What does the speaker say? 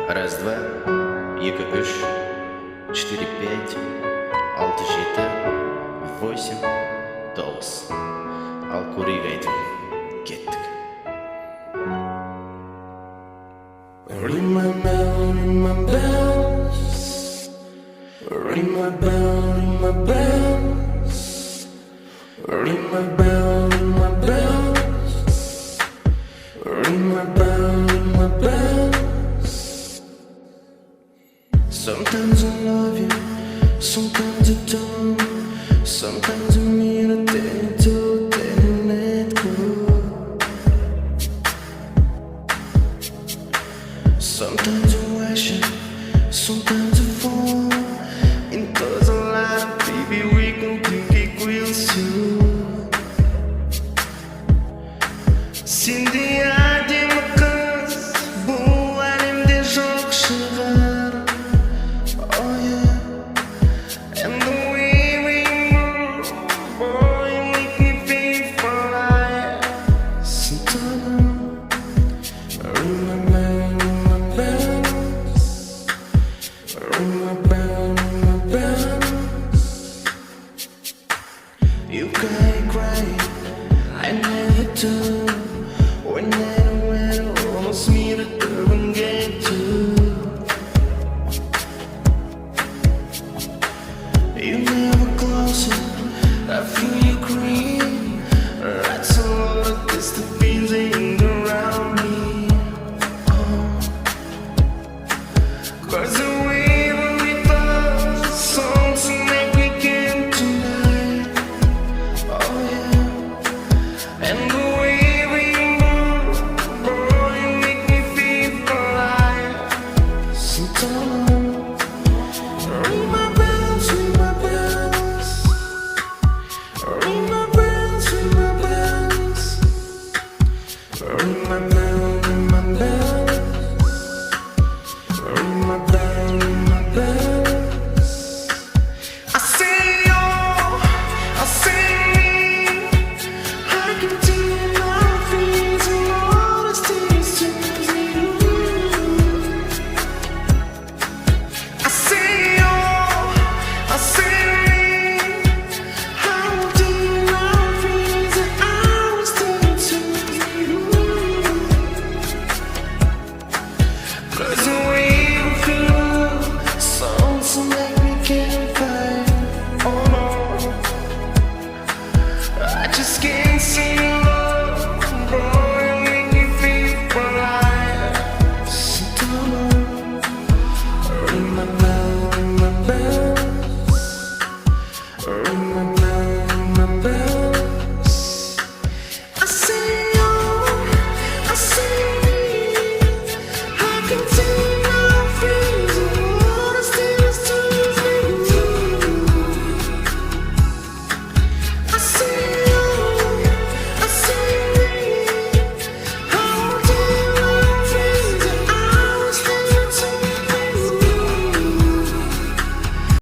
Раз, два, екі, үш, 4, 5, 6, 7, 8, 9. Ал көрейік айтып кеттік. Ring my bell, ring my bells. Ring my bell, ring my bells. Ring my bell, ring my bells. Ring my bell, ring my bells. Sometimes I love you, sometimes I don't. Sometimes I mean a thing to then let go. Sometimes I worship, sometimes I fall into the light, baby, we can think it real soon. Сенде әдемі қыз, бұл әлемде жоқ шығар. Oh yeah, and the way we move, boy, you make me feel fine. Sometimes I remember. Ring my bell, ring my bells. You cry, I never do. When I went almost me to and get to. You never closer, I feel